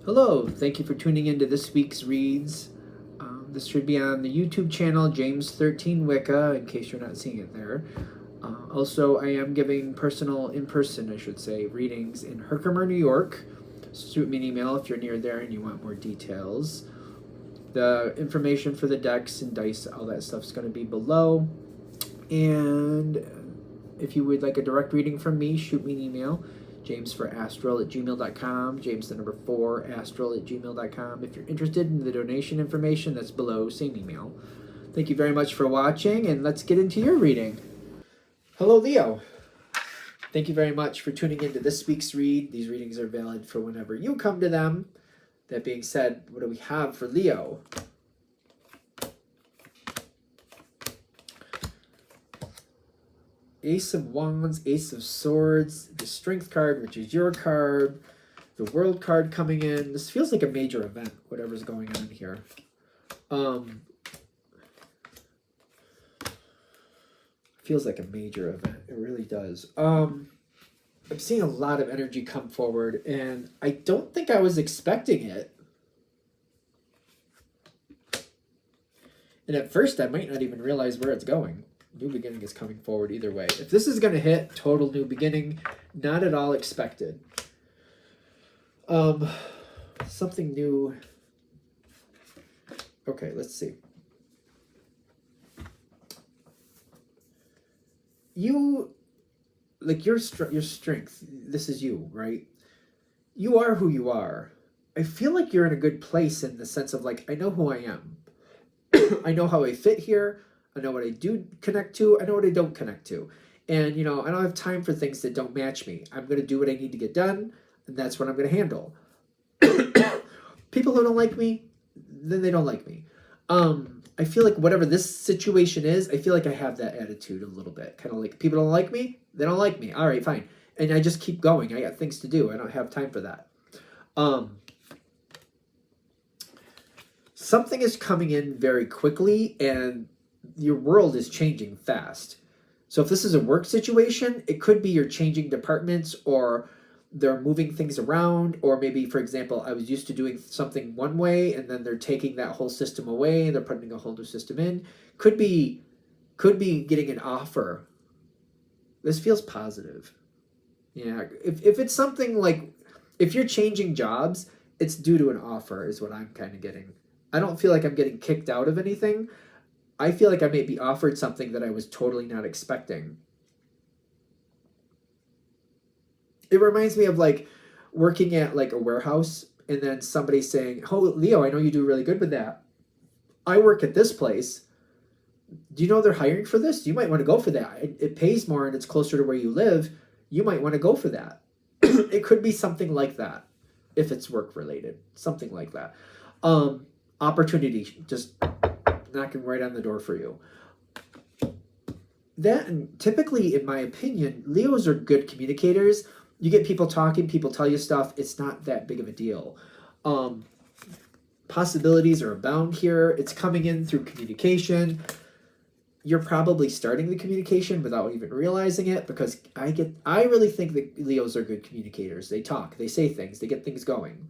Hello, thank you for tuning into this week's reads. This should be on the YouTube channel James13 Wicca, in case you're not seeing it there. Also, I am giving in-person, I should say, readings in Herkimer, New York. Shoot me an email if you're near there and you want more details. The information for the decks and dice, all that stuff is going to be below. And if you would like a direct reading from me, shoot me an email. James4astral@gmail.com, James4astral@gmail.com. If you're interested in the donation information, that's below, same email. Thank you very much for watching, and let's get into your reading. Hello, Leo. Thank you very much for tuning into this week's read. These readings are valid for whenever you come to them. That being said, what do we have for Leo? Ace of Wands, Ace of Swords, the Strength card, which is your card, the World card coming in. This feels like a major event, whatever's going on here. Feels like a major event. It really does. I'm seeing a lot of energy come forward, and I don't think I was expecting it. And at first, I might not even realize where it's going. New beginning is coming forward either way. If this is going to hit, total new beginning, not at all expected. Something new. Okay, let's see. You, like your strength, this is you, right? You are who you are. I feel like you're in a good place in the sense of like, I know who I am. I know how I fit here. I know what I do connect to. I know what I don't connect to. And, you know, I don't have time for things that don't match me. I'm going to do what I need to get done, and that's what I'm going to handle. People who don't like me, then they don't like me. I feel like whatever this situation is, I feel like I have that attitude a little bit. Kind of like, people don't like me, they don't like me. All right, fine. And I just keep going. I got things to do. I don't have time for that. Something is coming in very quickly, and your world is changing fast. So if this is a work situation, it could be you're changing departments, or they're moving things around, or maybe, for example, I was used to doing something one way, and then they're taking that whole system away, and they're putting a whole new system in. Could be getting an offer. This feels positive. Yeah, if it's something like, if you're changing jobs, it's due to an offer is what I'm kind of getting. I don't feel like I'm getting kicked out of anything. I feel like I may be offered something that I was totally not expecting. It reminds me of like working at like a warehouse, and then somebody saying, "Oh, Leo, I know you do really good with that. I work at this place. Do you know they're hiring for this? You might want to go for that. It pays more and it's closer to where you live. You might want to go for that." It could be something like that if it's work related, something like that. Opportunity just knocking right on the door for you. That, and typically, in my opinion, Leos are good communicators. You get people talking, people tell you stuff, it's not that big of a deal. Possibilities are abound here. It's coming in through communication. You're probably starting the communication without even realizing it, because I really think that Leos are good communicators. They talk, they say things, they get things going.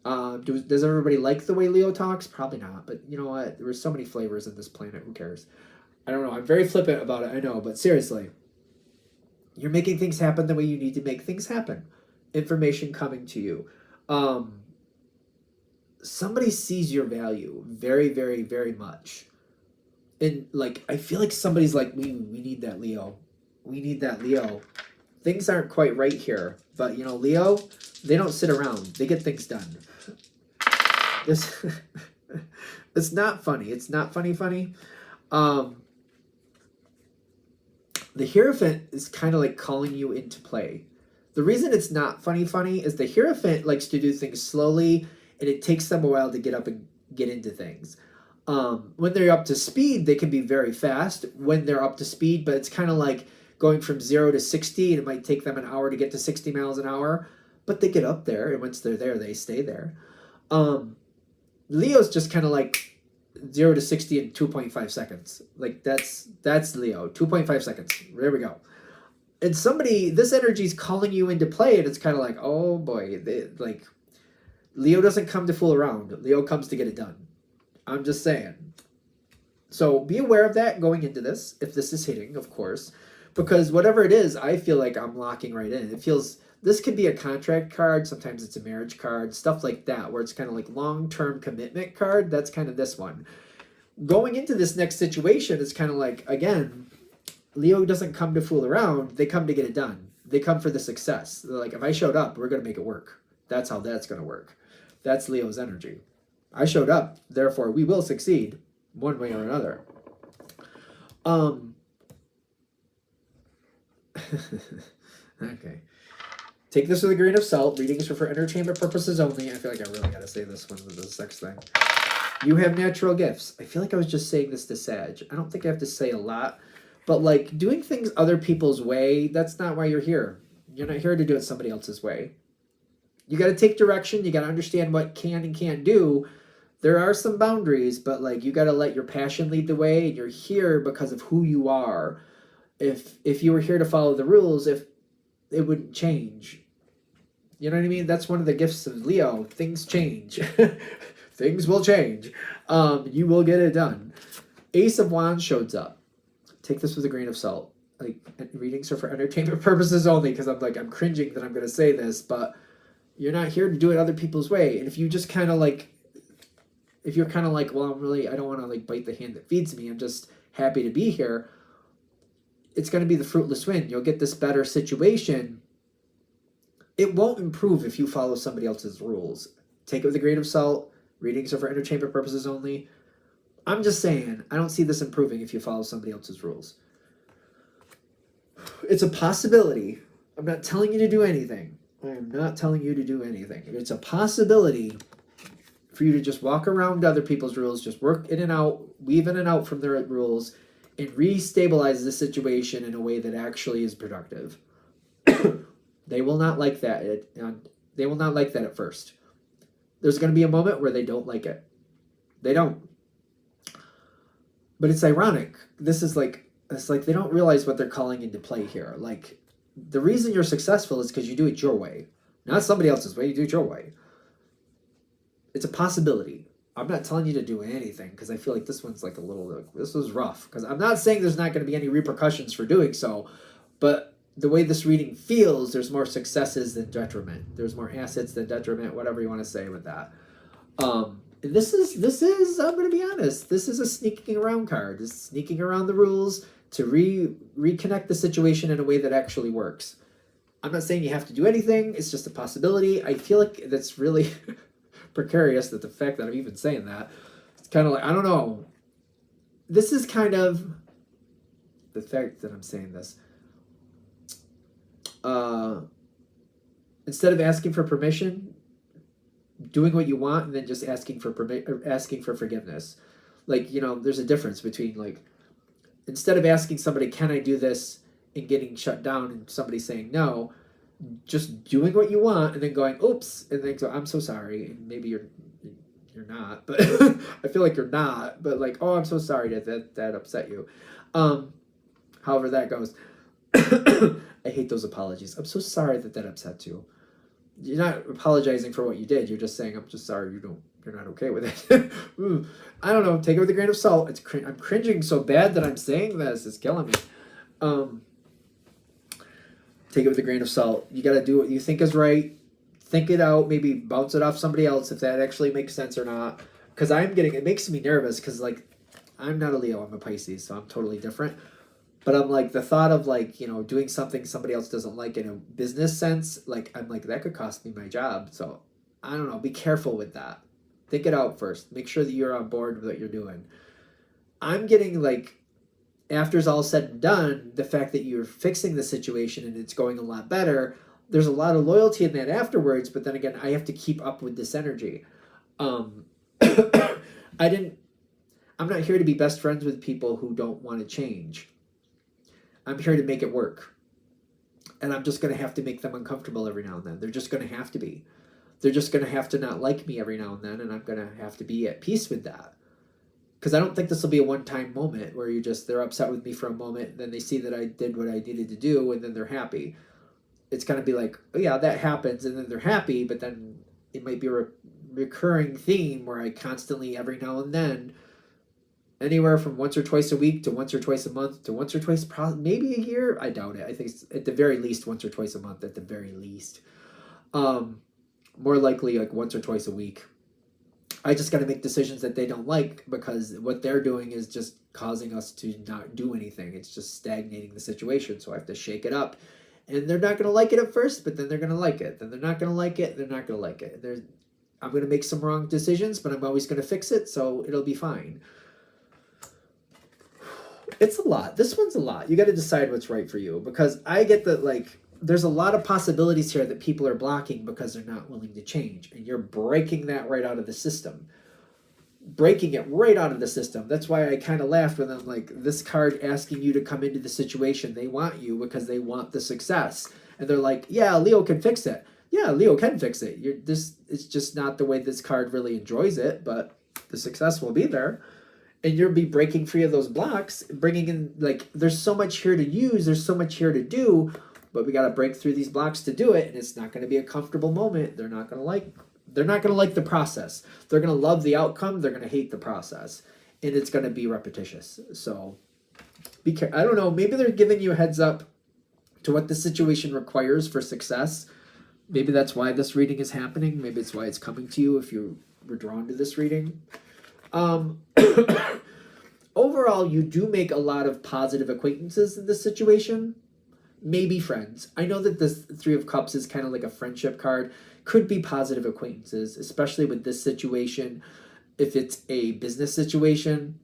Does everybody like the way Leo talks? Probably not, but you know what? There are so many flavors in this planet. Who cares? I don't know. I'm very flippant about it, I know, but seriously, you're making things happen the way you need to make things happen. Information coming to you. Somebody sees your value very, very, very much. And like, I feel like somebody's like, we need that Leo. We need that Leo. Things aren't quite right here, but you know, Leo, they don't sit around. They get things done. This, it's not funny. It's not funny. The Hierophant is kind of like calling you into play. The reason it's not funny is the Hierophant likes to do things slowly, and it takes them a while to get up and get into things. When they're up to speed, they can be very fast when they're up to speed, but it's kind of like going from 0 to 60, and it might take them an hour to get to 60 miles an hour, but they get up there, and once they're there, they stay there. Leo's just kind of like 0 to 60 in 2.5 seconds. Like that's Leo, 2.5 seconds. There we go. And somebody, this energy is calling you into play, and it's kind of like, oh boy, Leo doesn't come to fool around. Leo comes to get it done. I'm just saying. So be aware of that going into this, if this is hitting, of course. Because whatever it is, I feel like I'm locking right in. It feels, this could be a contract card. Sometimes it's a marriage card, stuff like that, where it's kind of like long-term commitment card. That's kind of this one. Going into this next situation, it's kind of like, again, Leo doesn't come to fool around. They come to get it done. They come for the success. They're like, if I showed up, we're going to make it work. That's how that's going to work. That's Leo's energy. I showed up, therefore we will succeed one way or another. Okay. Take this with a grain of salt. Readings are for entertainment purposes only. I feel like I really got to say this one with the sex thing. You have natural gifts. I feel like I was just saying this to Sag. I don't think I have to say a lot. But, like, doing things other people's way, that's not why you're here. You're not here to do it somebody else's way. You got to take direction. You got to understand what can and can't do. There are some boundaries, but, like, you got to let your passion lead the way. And you're here because of who you are. If you were here to follow the rules, if it wouldn't change. You know what I mean? That's one of the gifts of Leo. Things change. Things will change. You will get it done. Ace of Wands shows up. Take this with a grain of salt. Like, readings are for entertainment purposes only, because I'm cringing that I'm going to say this, but you're not here to do it other people's way. And if you just kind of like, if you're kind of like, well, I don't want to like bite the hand that feeds me. I'm just happy to be here. It's going to be the fruitless wind. You'll get this better situation. It won't improve if you follow somebody else's rules. Take it with a grain of salt. Readings are for entertainment purposes only. I'm just saying, I don't see this improving if you follow somebody else's rules. It's a possibility. I'm not telling you to do anything. I am not telling you to do anything. It's a possibility for you to just walk around other people's rules, just work in and out, weave in and out from their rules, and restabilize the situation in a way that actually is productive. They will not like that. They will not like that at first. There's going to be a moment where they don't like it. They don't. But it's ironic. This is like, it's like they don't realize what they're calling into play here. Like, the reason you're successful is because you do it your way. Not somebody else's way, you do it your way. It's a possibility. I'm not telling you to do anything, because I feel like this one's like a little, this was rough. Because I'm not saying there's not going to be any repercussions for doing so, but the way this reading feels, there's more successes than detriment. There's more assets than detriment, whatever you want to say with that. This is, I'm going to be honest, this is a sneaking around card. It's sneaking around the rules to reconnect the situation in a way that actually works. I'm not saying you have to do anything. It's just a possibility. I feel like that's really precarious, that the fact that I'm even saying that. It's kind of like, I don't know. This is kind of the fact that I'm saying this. Instead of asking for permission, doing what you want, and then just asking for asking for forgiveness. Like, you know, there's a difference between, like, instead of asking somebody, can I do this, and getting shut down and somebody saying no, just doing what you want and then going, oops, and then go, I'm so sorry. And maybe you're not, but I feel like you're not, but like, oh, I'm so sorry that upset you. However that goes. I hate those apologies. I'm so sorry that upset you. You're not apologizing for what you did. You're just saying, I'm just sorry you're not okay with it. I don't know. Take it with a grain of salt. I'm cringing so bad that I'm saying this. It's killing me. Take it with a grain of salt. You got to do what you think is right. Think it out. Maybe bounce it off somebody else if that actually makes sense or not. Because it makes me nervous because, like, I'm not a Leo. I'm a Pisces, so I'm totally different. But I'm like, the thought of, like, you know, doing something somebody else doesn't like in a business sense, like, I'm like, that could cost me my job. So, I don't know. Be careful with that. Think it out first. Make sure that you're on board with what you're doing. I'm getting, like, after it's all said and done, the fact that you're fixing the situation and it's going a lot better, there's a lot of loyalty in that afterwards. But then again, I have to keep up with this energy. I'm not here to be best friends with people who don't want to change. I'm here to make it work. And I'm just going to have to make them uncomfortable every now and then. They're just going to have to be. They're just going to have to not like me every now and then, and I'm going to have to be at peace with that. Because I don't think this will be a one-time moment where they're upset with me for a moment, and then they see that I did what I needed to do, and then they're happy. It's going to be like, oh yeah, that happens, and then they're happy, but then it might be a recurring theme where I constantly, every now and then, anywhere from once or twice a week to once or twice a month to once or twice, maybe a year. I doubt it. I think it's at the very least once or twice a month, at the very least. More likely like once or twice a week. I just got to make decisions that they don't like, because what they're doing is just causing us to not do anything. It's just stagnating the situation. So I have to shake it up. And they're not going to like it at first, but then they're going to like it. Then they're not going to like it. They're not going to like it. I'm going to make some wrong decisions, but I'm always going to fix it. So it'll be fine. It's a lot. This one's a lot. You got to decide what's right for you, because I get that, like, there's a lot of possibilities here that people are blocking because they're not willing to change, and you're breaking that right out of the system. Breaking it right out of the system. That's why I kind of laughed when I'm like, this card asking you to come into the situation. They want you because they want the success. And they're like, yeah, Leo can fix it. Yeah, Leo can fix it. It's just not the way this card really enjoys it, but the success will be there. And you'll be breaking free of those blocks, bringing in, like, there's so much here to use, there's so much here to do, but we got to break through these blocks to do it, and it's not going to be a comfortable moment. They're not going to like the process. They're going to love the outcome, they're going to hate the process, and it's going to be repetitious. So be careful. I don't know, maybe they're giving you a heads up to what the situation requires for success. Maybe that's why this reading is happening. Maybe it's why it's coming to you if you were drawn to this reading. Overall, you do make a lot of positive acquaintances in this situation. Maybe friends. I know that this Three of Cups is kind of like a friendship card. Could be positive acquaintances, especially with this situation. If it's a business situation,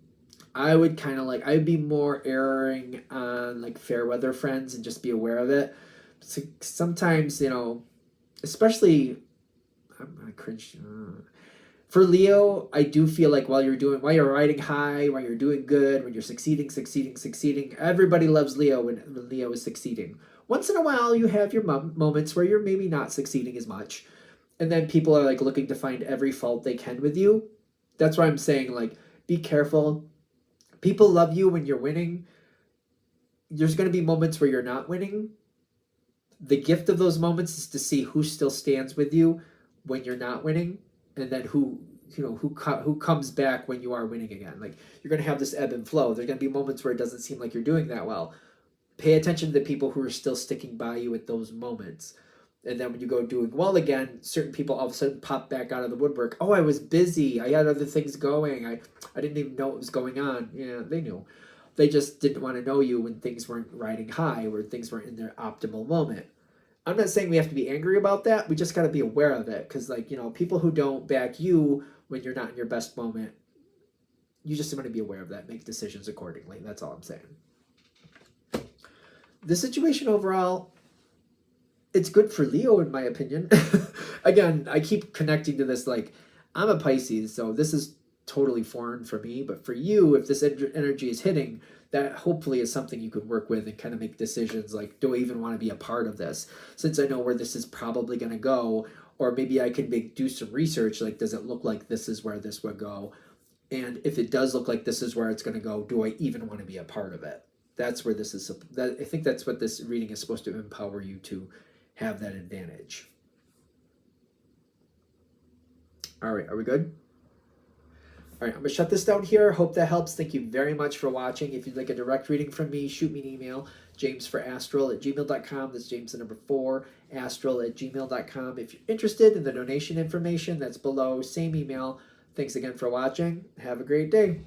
I would kind of like, I'd be more erring on like fair weather friends and just be aware of it. So sometimes, you know, especially, I'm gonna cringe. For Leo, I do feel like while you're riding high, while you're doing good, when you're succeeding, everybody loves Leo when Leo is succeeding. Once in a while, you have your moments where you're maybe not succeeding as much. And then people are like looking to find every fault they can with you. That's why I'm saying, like, be careful. People love you when you're winning. There's going to be moments where you're not winning. The gift of those moments is to see who still stands with you when you're not winning. And then who comes back when you are winning again. Like, you're going to have this ebb and flow. There's going to be moments where it doesn't seem like you're doing that well. Pay attention to the people who are still sticking by you at those moments. And then when you go doing well again, certain people all of a sudden pop back out of the woodwork. Oh, I was busy. I had other things going. I didn't even know what was going on. Yeah, they knew. They just didn't want to know you when things weren't riding high, or things weren't in their optimal moment. I'm not saying we have to be angry about that. We just got to be aware of it. Because, like, you know, people who don't back you when you're not in your best moment, you just want to be aware of that. Make decisions accordingly. That's all I'm saying. The situation overall, it's good for Leo, in my opinion. Again, I keep connecting to this, like, I'm a Pisces, so this is totally foreign for me. But for you, if this energy is hitting, that hopefully is something you could work with and kind of make decisions like, do I even want to be a part of this? Since I know where this is probably going to go, or maybe I could do some research, like, does it look like this is where this would go? And if it does look like this is where it's going to go, do I even want to be a part of it? That's where this is. I think that's what this reading is supposed to empower you to have that advantage. All right, are we good? All right, I'm going to shut this down here. Hope that helps. Thank you very much for watching. If you'd like a direct reading from me, shoot me an email, jamesforastral@gmail.com. That's James the number 4, astral@gmail.com. If you're interested in the donation information, that's below. Same email. Thanks again for watching. Have a great day.